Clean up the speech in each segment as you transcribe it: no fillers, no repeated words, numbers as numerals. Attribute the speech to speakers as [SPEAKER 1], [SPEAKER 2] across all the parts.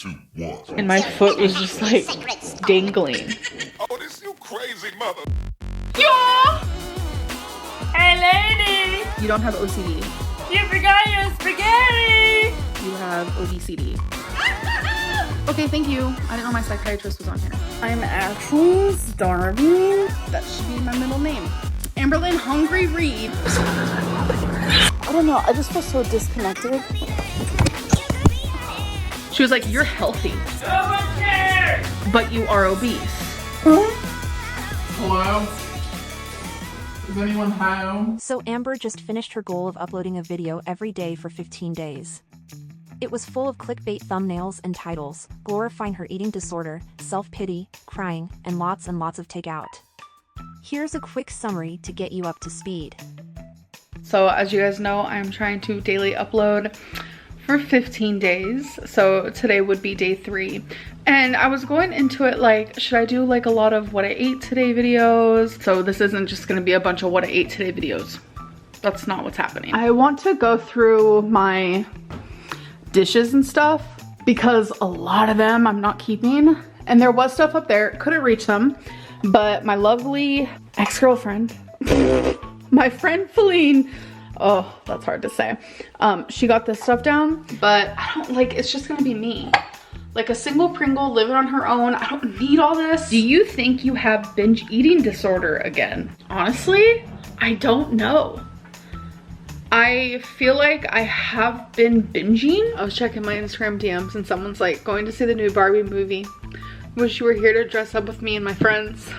[SPEAKER 1] 2, 1.
[SPEAKER 2] And my foot was just like dangling.
[SPEAKER 1] Oh, this you crazy mother.
[SPEAKER 2] Yo! Hey lady! You don't have OCD.
[SPEAKER 3] You forgot your spaghetti!
[SPEAKER 2] You have ODCD. Okay, thank you. I didn't know my psychiatrist was on here. I'm actually starving. That should be my middle name. Amberlynn Hungry Reed. I don't know, I just feel so disconnected. She was like, you're healthy.
[SPEAKER 3] No one cares!
[SPEAKER 2] But you are obese.
[SPEAKER 4] Hello? Is anyone home?
[SPEAKER 5] So Amber just finished her goal of uploading a video every day for 15 days. It was full of clickbait thumbnails and titles, glorifying her eating disorder, self-pity, crying, and lots of takeout. Here's a quick summary to get you up to speed.
[SPEAKER 2] So as you guys know, I'm trying to daily upload for 15 days. So today would be day 3. And I was going into it like, should I do like a lot of what I ate today videos? So this isn't just gonna be a bunch of what I ate today videos. That's not what's happening. I want to go through my dishes and stuff because a lot of them I'm not keeping. And there was stuff up there, couldn't reach them. But my lovely ex-girlfriend, my friend Feline, oh, that's hard to say. She got this stuff down, but I don't like, it's just gonna be me. Like a single Pringle living on her own. I don't need all this. Do you think you have binge eating disorder again? Honestly, I don't know. I feel like I have been binging. I was checking my Instagram DMs and someone's like, going to see the new Barbie movie. Wish you were here to dress up with me and my friends.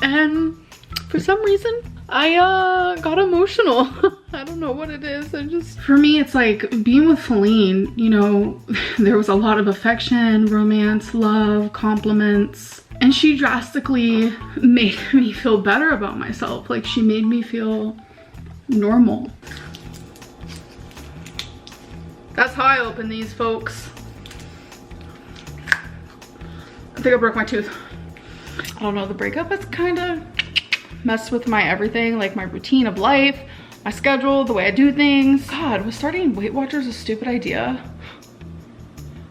[SPEAKER 2] And for some reason, I got emotional. I don't know what it is. I just, for me, it's like being with Feline, you know, there was a lot of affection, romance, love, compliments. And she drastically made me feel better about myself. Like she made me feel normal. That's how I open these, folks. I think I broke my tooth. I don't know, the breakup has kind of messed with my everything, like my routine of life, my schedule, the way I do things. God, was starting Weight Watchers a stupid idea?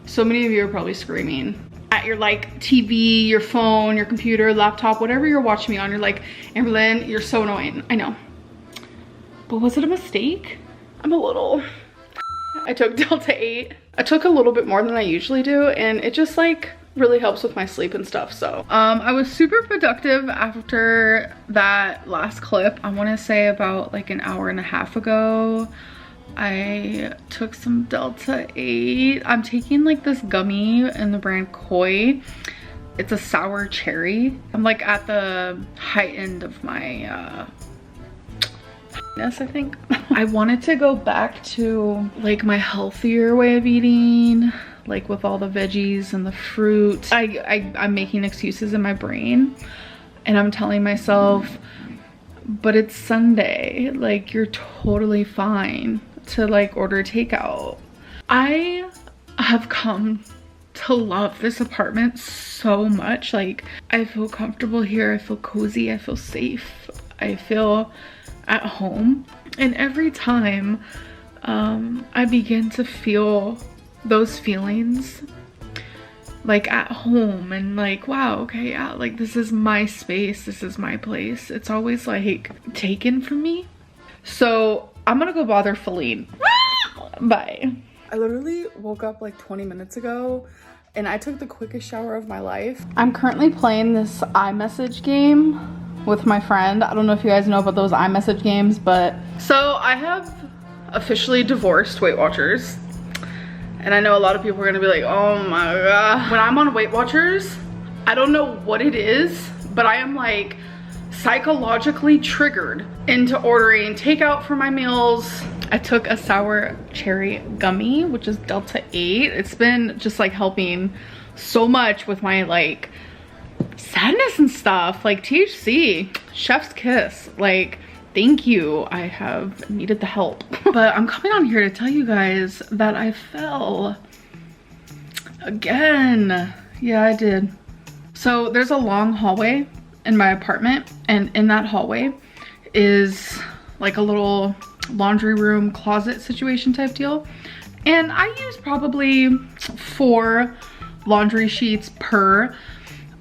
[SPEAKER 2] So many of you are probably screaming at your like TV, your phone, your computer, laptop, whatever you're watching me on. You're like, Amberlynn, you're so annoying. I know. But was it a mistake? I'm a little. I took Delta 8. I took a little bit more than I usually do, and it just like really helps with my sleep and stuff. So I was super productive after that last clip. I want to say about like an hour and a half ago, I took some Delta 8. I'm taking like this gummy in the brand Koi. It's a sour cherry. I'm like at the high end of my I think. I wanted to go back to like my healthier way of eating, like with all the veggies and the fruit. I'm making excuses in my brain and I'm telling myself, but it's Sunday, like you're totally fine to like order takeout. I have come to love this apartment so much. Like I feel comfortable here, I feel cozy, I feel safe, I feel at home. And every time I begin to feel those feelings like at home and like, wow, okay, yeah, like this is my space, this is my place, it's always like taken from me. So I'm gonna go bother Feline. Bye. I literally woke up like 20 minutes ago and I took the quickest shower of my life. I'm currently playing this iMessage game with my friend. I don't know if you guys know about those iMessage games, but so I have officially divorced Weight Watchers. And I know a lot of people are gonna be like, oh my god. When I'm on Weight Watchers, I don't know what it is, but I am like psychologically triggered into ordering takeout for my meals. I took a sour cherry gummy, which is Delta 8. It's been just like helping so much with my like sadness and stuff. Like THC, chef's kiss, like thank you. I have needed the help. But I'm coming on here to tell you guys that I fell again. Yeah, I did. So there's a long hallway in my apartment, and in that hallway is like a little laundry room closet situation type deal. And I use probably 4 laundry sheets per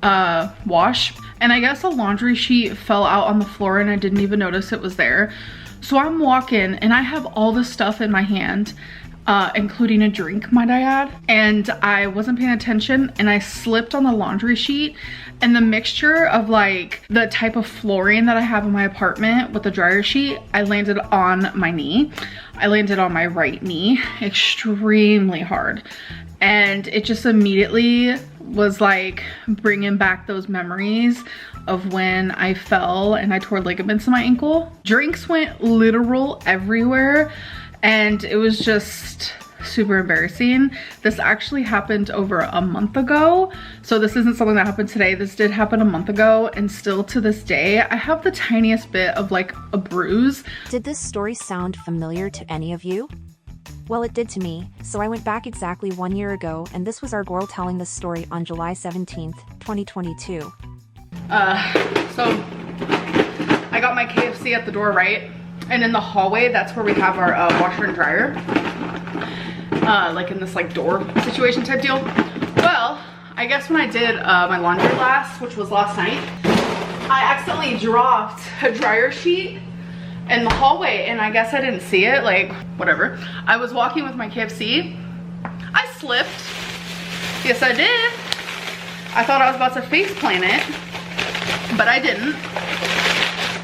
[SPEAKER 2] wash. And I guess a laundry sheet fell out on the floor and I didn't even notice it was there. So I'm walking and I have all this stuff in my hand, including a drink, might I add. And I wasn't paying attention and I slipped on the laundry sheet, and the mixture of like the type of flooring that I have in my apartment with the dryer sheet, I landed on my knee. I landed on my right knee extremely hard. And it just immediately was like bringing back those memories of when I fell and I tore ligaments in my ankle. Drinks went literal everywhere and it was just super embarrassing. This actually happened over a month ago. So this isn't something that happened today. This did happen a month ago, and still to this day, I have the tiniest bit of like a bruise.
[SPEAKER 5] Did this story sound familiar to any of you? Well, it did to me, so I went back exactly 1 year ago, and this was our girl telling this story on July 17th, 2022.
[SPEAKER 2] So I got my KFC at the door, right? And in the hallway, that's where we have our washer and dryer. Like in this like door situation type deal. Well, I guess when I did my laundry last, which was last night, I accidentally dropped a dryer sheet in the hallway, and I guess I didn't see it, like whatever. I was walking with my KFC, I slipped. Yes, I did. I thought I was about to face plant it, but I didn't.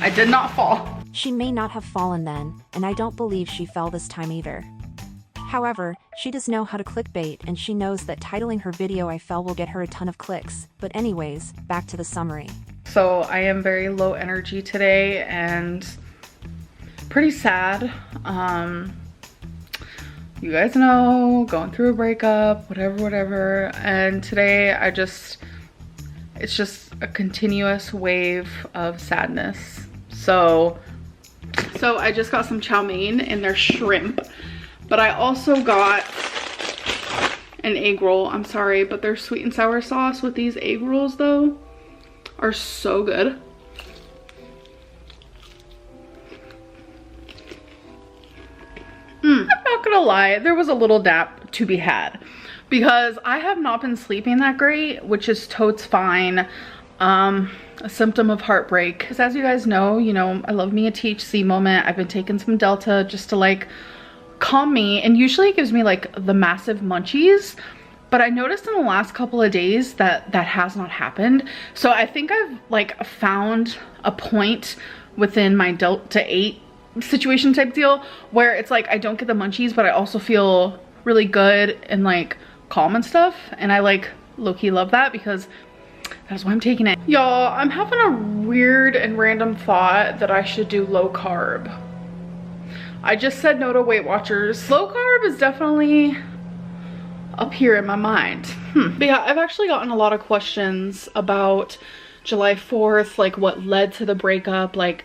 [SPEAKER 2] I did not fall.
[SPEAKER 5] She may not have fallen then, and I don't believe she fell this time either. However, she does know how to clickbait, and she knows that titling her video "I fell" will get her a ton of clicks. But anyways, back to the summary.
[SPEAKER 2] So I am very low energy today and pretty sad. You guys know, going through a breakup, whatever. And today it's just a continuous wave of sadness. So I just got some chow mein and their shrimp. But I also got an egg roll. I'm sorry, but their sweet and sour sauce with these egg rolls though are so good. I'm not gonna lie, there was a little nap to be had because I have not been sleeping that great, which is totes fine. A symptom of heartbreak. Because as you guys know, I love me a THC moment. I've been taking some Delta just to like calm me, and usually it gives me like the massive munchies, but I noticed in the last couple of days that has not happened. So I think I've like found a point within my Delta 8 situation type deal where it's like I don't get the munchies, but I also feel really good and like calm and stuff, and I like low-key love that because that's why I'm taking it. Y'all, I'm having a weird and random thought that I should do low carb. I just said no to Weight Watchers. Low carb is definitely up here in my mind. But yeah, I've actually gotten a lot of questions about July 4th, like what led to the breakup, like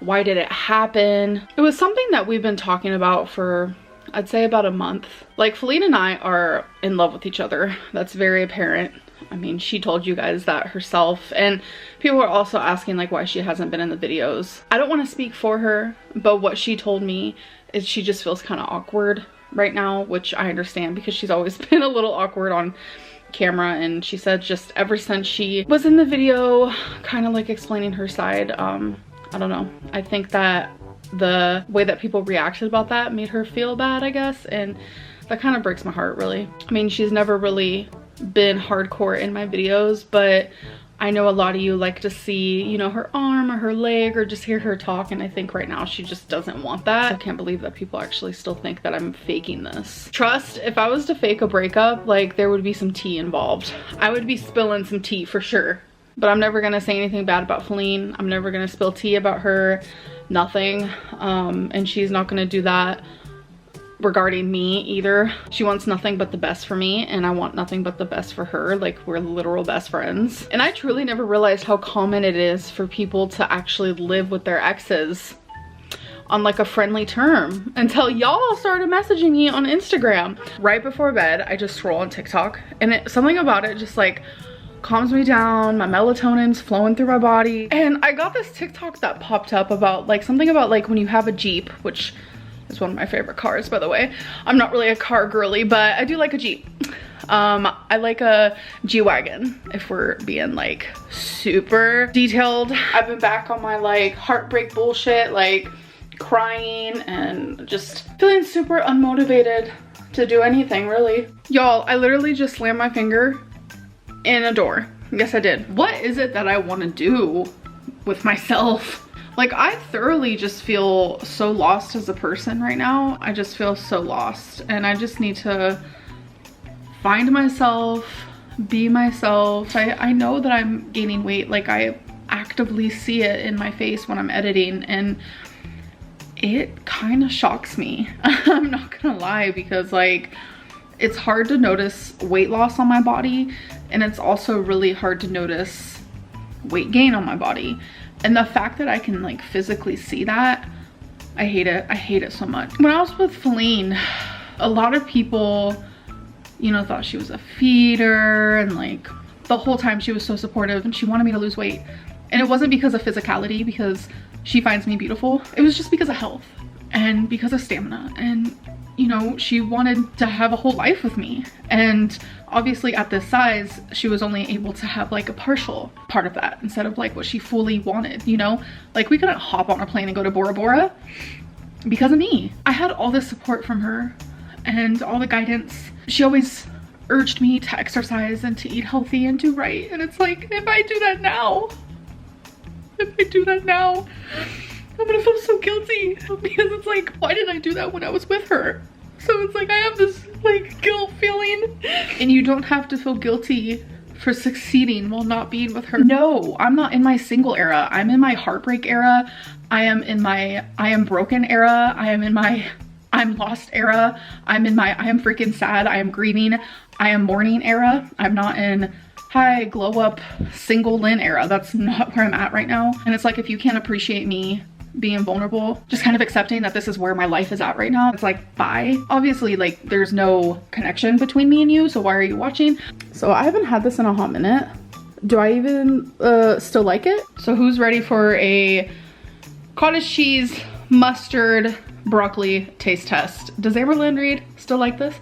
[SPEAKER 2] why did it happen? It was something that we've been talking about for, I'd say, about a month. Like Feline and I are in love with each other. That's very apparent. I mean, she told you guys that herself, and people are also asking like why she hasn't been in the videos. I don't want to speak for her, but what she told me is she just feels kind of awkward right now, which I understand because she's always been a little awkward on camera, and she said just ever since she was in the video kind of like explaining her side, I don't know, I think that the way that people reacted about that made her feel bad, I guess, and that kind of breaks my heart, really. I mean, she's never really been hardcore in my videos, but I know a lot of you like to see, her arm or her leg or just hear her talk, and I think right now she just doesn't want that. I can't believe that people actually still think that I'm faking this. Trust, if I was to fake a breakup, like there would be some tea involved. I would be spilling some tea for sure. But I'm never gonna say anything bad about Feline. I'm never gonna spill tea about her, nothing. And she's not gonna do that regarding me either. She wants nothing but the best for me, and I want nothing but the best for her. Like, we're literal best friends. And I truly never realized how common it is for people to actually live with their exes on like a friendly term until y'all started messaging me on Instagram. Right before bed, I just scroll on TikTok, and something about it just like calms me down. My melatonin's flowing through my body. And I got this TikTok that popped up about like something about like when you have a Jeep, which It's one of my favorite cars, by the way. I'm not really a car girly, but I do like a Jeep. I like a G-Wagon, if we're being like super detailed. I've been back on my like heartbreak bullshit, like crying and just feeling super unmotivated to do anything really. Y'all, I literally just slammed my finger in a door. Yes, I did. What is it that I want to do with myself? Like, I thoroughly just feel so lost as a person right now. I just feel so lost, and I just need to find myself, be myself. I know that I'm gaining weight. Like, I actively see it in my face when I'm editing, and it kind of shocks me. I'm not gonna lie, because like, it's hard to notice weight loss on my body, and it's also really hard to notice weight gain on my body. And the fact that I can like physically see that, I hate it. I hate it so much. When I was with Feline, a lot of people, you know, thought she was a feeder, and like the whole time she was so supportive and she wanted me to lose weight. And it wasn't because of physicality, because she finds me beautiful. It was just because of health and because of stamina. And you know, she wanted to have a whole life with me. And obviously at this size, she was only able to have like a partial part of that instead of like what she fully wanted, you know? Like, we couldn't hop on a plane and go to Bora Bora because of me. I had all this support from her and all the guidance. She always urged me to exercise and to eat healthy and do right. And it's like, if I do that now, I'm gonna feel so guilty, because it's like, why didn't I do that when I was with her? So it's like, I have this like guilt feeling. And you don't have to feel guilty for succeeding while not being with her. No, I'm not in my single era. I'm in my heartbreak era. I am in my I am broken era. I am in my I'm lost era. I'm in my I am freaking sad. I am grieving. I am mourning era. I'm not in hi glow up single Lynn era. That's not where I'm at right now. And it's like, if you can't appreciate me being vulnerable, just kind of accepting that this is where my life is at right now, it's like, bye. Obviously, like, there's no connection between me and you, so why are you watching? So I haven't had this in a hot minute. Do I even still like it? So who's ready for a cottage cheese, mustard, broccoli taste test? Does Amberlynn Reid still like this?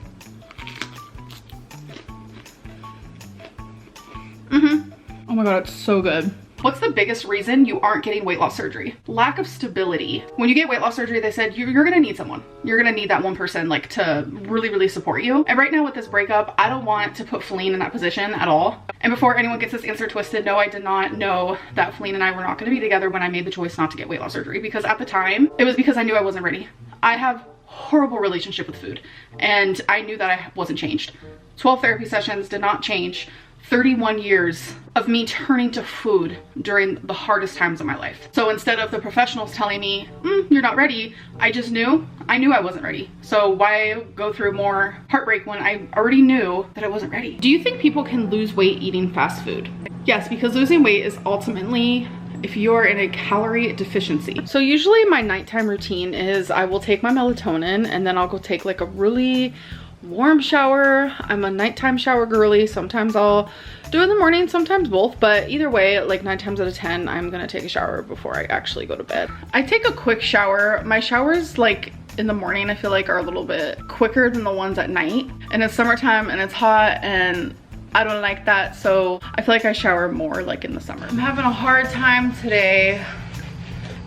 [SPEAKER 2] Oh my god, it's so good. What's the biggest reason you aren't getting weight loss surgery? Lack of stability. When you get weight loss surgery, they said you're gonna need someone. You're gonna need that one person like to really, really support you. And right now with this breakup, I don't want to put Feline in that position at all. And before anyone gets this answer twisted, no, I did not know that Feline and I were not gonna be together when I made the choice not to get weight loss surgery, because at the time, it was because I knew I wasn't ready. I have horrible relationship with food, and I knew that I wasn't changed. 12 therapy sessions did not change 31 years of me turning to food during the hardest times of my life. So instead of the professionals telling me, you're not ready, I knew I wasn't ready. So why go through more heartbreak when I already knew that I wasn't ready? Do you think people can lose weight eating fast food? Yes, because losing weight is ultimately if you're in a calorie deficiency. So usually my nighttime routine is I will take my melatonin, and then I'll go take like a really warm shower. I'm a nighttime shower girly. Sometimes I'll do it in the morning, sometimes both, but either way, like 9 times out of 10, I'm gonna take a shower before I actually go to bed. I take a quick shower. My showers like in the morning, I feel like are a little bit quicker than the ones at night. And it's summertime and it's hot, and I don't like that, so I feel like I shower more like in the summer. I'm having a hard time today,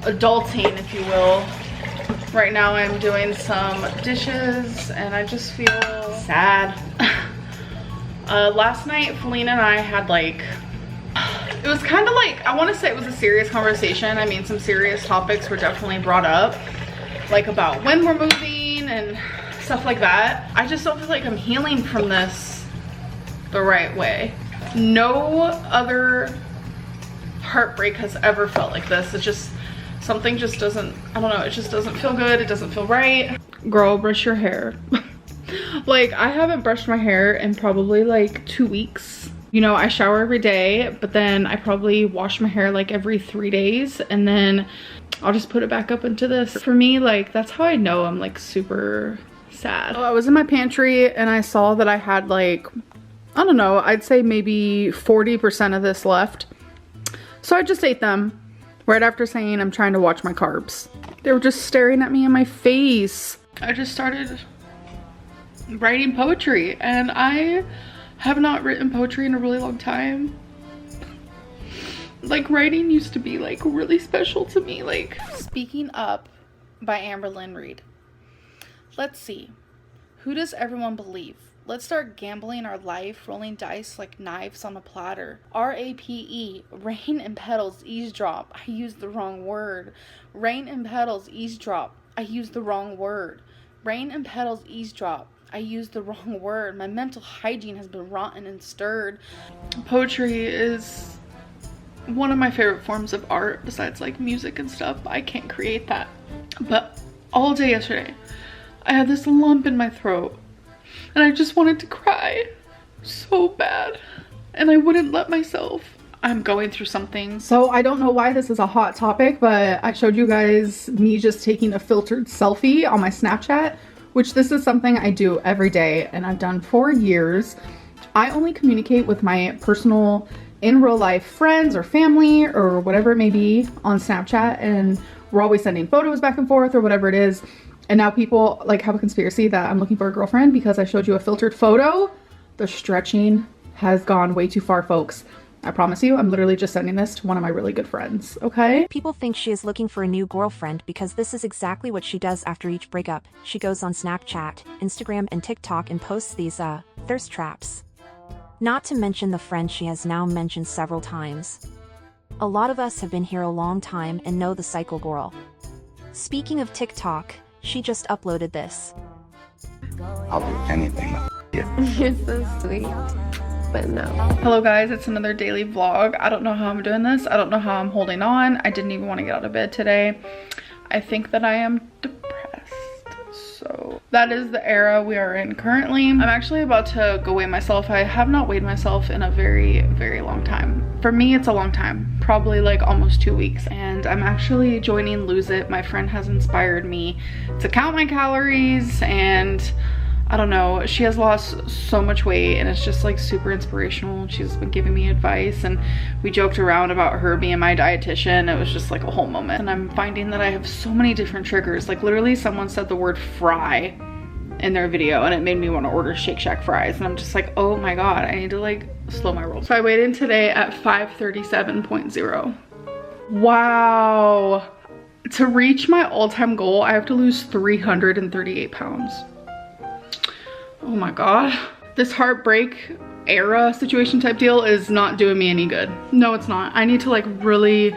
[SPEAKER 2] adulting, if you will. Right now I'm doing some dishes and I just feel sad. Last night, Feline and I had like, it was kind of like, I want to say it was a serious conversation. I mean, some serious topics were definitely brought up, like about when we're moving and stuff like that. I just don't feel like I'm healing from this the right way. No other heartbreak has ever felt like this. It's just, something just doesn't, I don't know, it just doesn't feel good. It doesn't feel right. Girl, brush your hair. Like, I haven't brushed my hair in probably like 2 weeks. You know, I shower every day, but then I probably wash my hair like every 3 days, and then I'll just put it back up into this. For me, like, that's how I know I'm like super sad. I was in my pantry and I saw that I had like, I don't know, I'd say maybe 40% of this left. So I just ate them right after saying I'm trying to watch my carbs. They were just staring at me in my face. I just started writing poetry, and I have not written poetry in a really long time. Like, writing used to be like really special to me. Like, Speaking Up by Amberlynn Reid. Let's see. Who does everyone believe? Let's start gambling our life, rolling dice like knives on a platter. R-A-P-E, rain and petals, eavesdrop. I used the wrong word. Rain and petals, eavesdrop. I used the wrong word. Rain and petals, eavesdrop. I used the wrong word. My mental hygiene has been rotten and stirred. Poetry is one of my favorite forms of art besides like music and stuff. I can't create that. But all day yesterday, I had this lump in my throat and I just wanted to cry so bad, and I wouldn't let myself. I'm going through something. So I don't know why this is a hot topic, but I showed you guys me just taking a filtered selfie on my Snapchat, which this is something I do every day and I've done for years. I only communicate with my personal in real life friends or family or whatever it may be on Snapchat, and we're always sending photos back and forth or whatever it is. And now people like have a conspiracy that I'm looking for a girlfriend because I showed you a filtered photo. The stretching has gone way too far, folks. I promise you, I'm literally just sending this to one of my really good friends, okay?
[SPEAKER 5] People think she is looking for a new girlfriend because this is exactly what she does after each breakup. She goes on Snapchat, Instagram, and TikTok and posts these, thirst traps. Not to mention the friend she has now mentioned several times. A lot of us have been here a long time and know the cycle, girl. Speaking of TikTok, she just uploaded this.
[SPEAKER 6] I'll do anything.
[SPEAKER 7] You're so sweet, but no.
[SPEAKER 2] Hello guys, it's another daily vlog. I don't know how I'm doing this. I don't know how I'm holding on. I didn't even want to get out of bed today. I think that I am depressed. So that is the era we are in currently. I'm actually about to go weigh myself. I have not weighed myself in a very, very long time. For me, it's a long time, probably like almost 2 weeks. And I'm actually joining Lose It. My friend has inspired me to count my calories, and I don't know, she has lost so much weight and it's just like super inspirational. She's been giving me advice, and we joked around about her being my dietitian. It was just like a whole moment. And I'm finding that I have so many different triggers. Like literally someone said the word fry in their video and it made me want to order Shake Shack fries, and I'm just like, oh my god, I need to like slow my roll. So I weighed in today at 537.0. Wow. To reach my all-time goal, I have to lose 338 pounds. Oh my god. This heartbreak era situation type deal is not doing me any good. No, it's not. I need to like really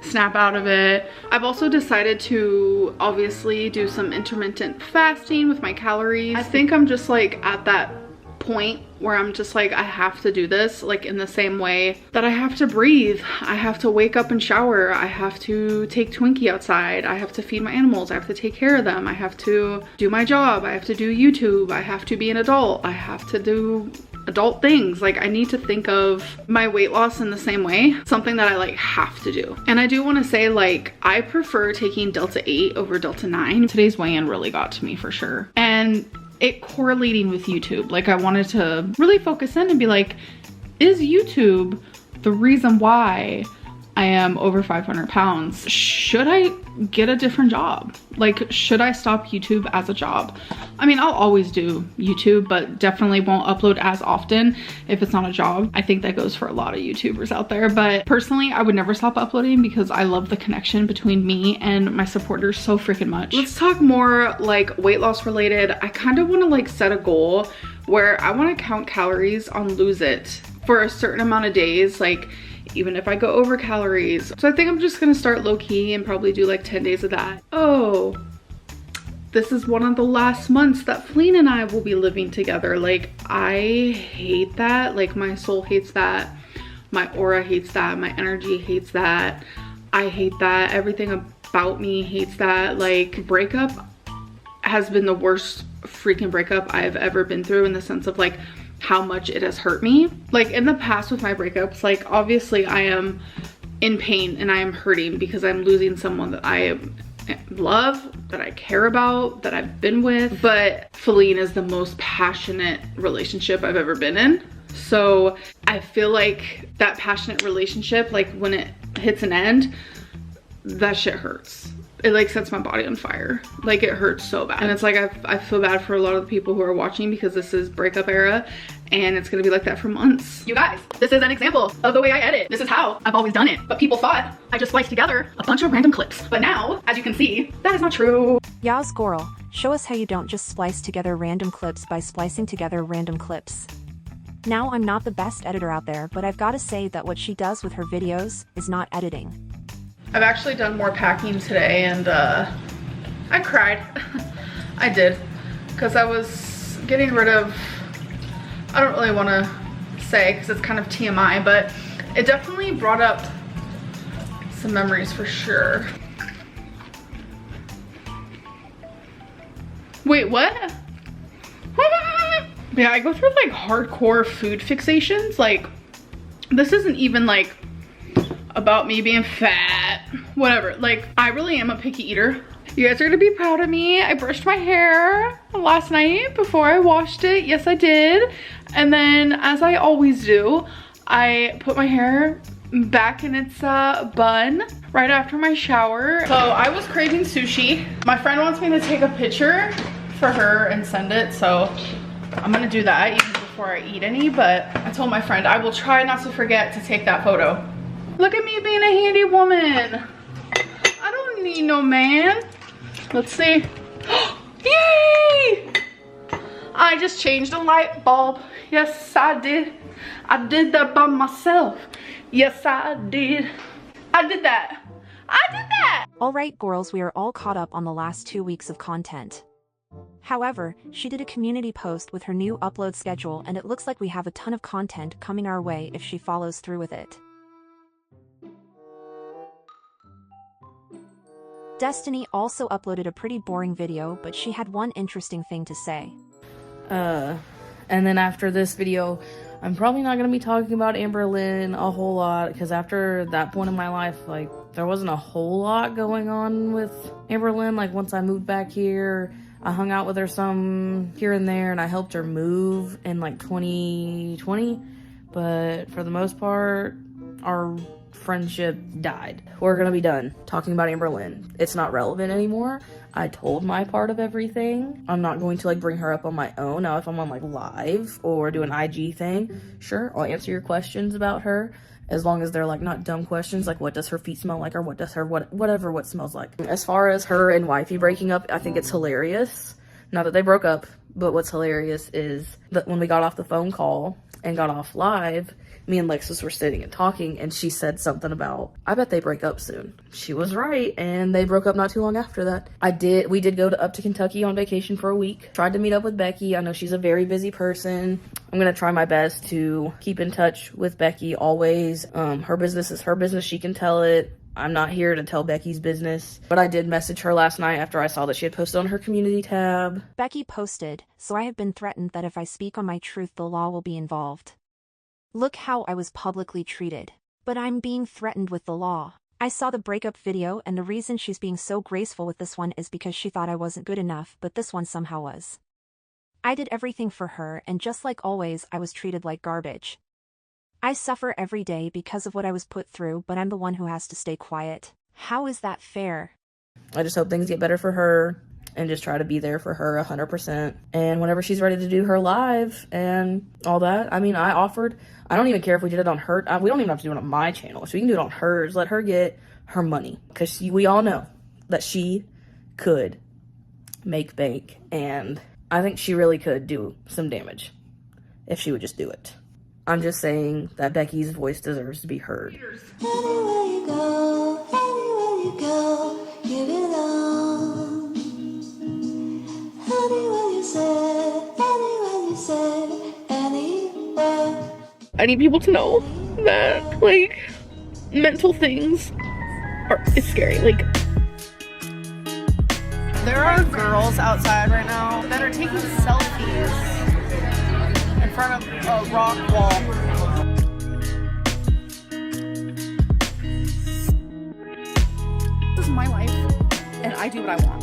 [SPEAKER 2] snap out of it. I've also decided to obviously do some intermittent fasting with my calories. I think I'm just like at that point where I'm just like, I have to do this, like in the same way that I have to breathe. I have to wake up and shower. I have to take Twinkie outside. I have to feed my animals. I have to take care of them. I have to do my job. I have to do YouTube. I have to be an adult. I have to do adult things. Like I need to think of my weight loss in the same way, something that I like have to do. And I do want to say, like, I prefer taking Delta 8 over Delta 9. Today's weigh-in really got to me for sure. And it correlating with YouTube. Like I wanted to really focus in and be like, is YouTube the reason why I am over 500 pounds? Should I get a different job? Like, should I stop YouTube as a job? I mean, I'll always do YouTube, but definitely won't upload as often if it's not a job. I think that goes for a lot of YouTubers out there, but personally, I would never stop uploading because I love the connection between me and my supporters so freaking much. Let's talk more like weight loss related. I kind of want to like set a goal where I want to count calories on Lose It for a certain amount of days, like even if I go over calories. So I think I'm just gonna start low-key and probably do like 10 days of that. Oh, this is one of the last months that Fleen and I will be living together. Like I hate that. Like my soul hates that. My aura hates that. My energy hates that. I hate that. Everything about me hates that. Like breakup has been the worst freaking breakup I've ever been through, in the sense of like how much it has hurt me. Like in the past with my breakups, like obviously I am in pain and I am hurting because I'm losing someone that I love, that I care about, that I've been with. But Feline is the most passionate relationship I've ever been in. So I feel like that passionate relationship, like when it hits an end, that shit hurts. it like sets my body on fire. Like it hurts so bad. And it's like I feel bad for a lot of the people who are watching because this is breakup era and it's gonna be like that for months. You guys, this is an example of the way I edit. This is how I've always done it. But people thought I just spliced together a bunch of random clips. But now, as you can see, that is not true.
[SPEAKER 5] Yas Gorl, show us how you don't just splice together random clips by splicing together random clips. Now, I'm not the best editor out there, but I've got to say that what she does with her videos is not editing.
[SPEAKER 2] I've actually done more packing today and I cried. I did, because I was getting rid of, I don't really want to say because it's kind of TMI, but it definitely brought up some memories for sure. Wait, what? Yeah, I go through like hardcore food fixations. Like, this isn't even like about me being fat, whatever. Like, I really am a picky eater. You guys are gonna be proud of me. I brushed my hair last night before I washed it. Yes, I did. And then, as I always do, I put my hair back in its bun right after my shower. So I was craving sushi. My friend wants me to take a picture for her and send it, so I'm gonna do that even before I eat any, but I told my friend I will try not to forget to take that photo. Look at me being a handy woman. I don't need no man. Let's see. Yay! I just changed a light bulb. Yes, I did. I did that by myself. Yes, I did. I did that. I did that!
[SPEAKER 5] Alright, girls, we are all caught up on the last 2 weeks of content. However, she did a community post with her new upload schedule, and it looks like we have a ton of content coming our way if she follows through with it. Destiny also uploaded a pretty boring video, but she had one interesting thing to say.
[SPEAKER 8] And then after this video, I'm probably not going to be talking about Amberlynn a whole lot, because after that point in my life, like, there wasn't a whole lot going on with Amberlynn. Like, once I moved back here, I hung out with her some here and there, and I helped her move in like 2020, but for the most part, our friendship died. We're gonna be done talking about Amberlynn. It's not relevant anymore. I told my part of everything. I'm not going to like bring her up on my own. Now if I'm on like live or do an IG thing, sure, I'll answer your questions about her, as long as they're like not dumb questions like what does her feet smell like, or what does her whatever smells like. As far as her and wifey breaking up, I think it's hilarious. Not that they broke up, but what's hilarious is that when we got off the phone call and got off live, me and Lexus were sitting and talking, and she said something about, I bet they break up soon. She was right, and they broke up not too long after that. We did go up to Kentucky on vacation for a week. Tried to meet up with Becky. I know she's a very busy person. I'm gonna try my best to keep in touch with Becky always. Her business is her business. She can tell it. I'm not here to tell Becky's business. But I did message her last night after I saw that she had posted on her community tab.
[SPEAKER 5] Becky posted, so I have been threatened that if I speak on my truth, the law will be involved. Look how I was publicly treated. But I'm being threatened with the law. I saw the breakup video, and the reason she's being so graceful with this one is because she thought I wasn't good enough, but this one somehow was. I did everything for her, and just like always, I was treated like garbage. I suffer every day because of what I was put through, but I'm the one who has to stay quiet. How is that fair?
[SPEAKER 8] I just hope things get better for her, and just try to be there for her 100%. And whenever she's ready to do her live and all that, I mean, I offered, I don't even care if we did it on her, we don't even have to do it on my channel, so we can do it on hers, let her get her money, because we all know that she could make bank, and I think she really could do some damage if she would just do it. I'm just saying that Becky's voice deserves to be heard.
[SPEAKER 9] Anywhere you go, give it all. Anywhere you say, anywhere.
[SPEAKER 2] I need people to know that, like, mental things it's scary. Like, there are girls outside right now that are taking selfies in front of a rock wall. This is my life, and I do what I want.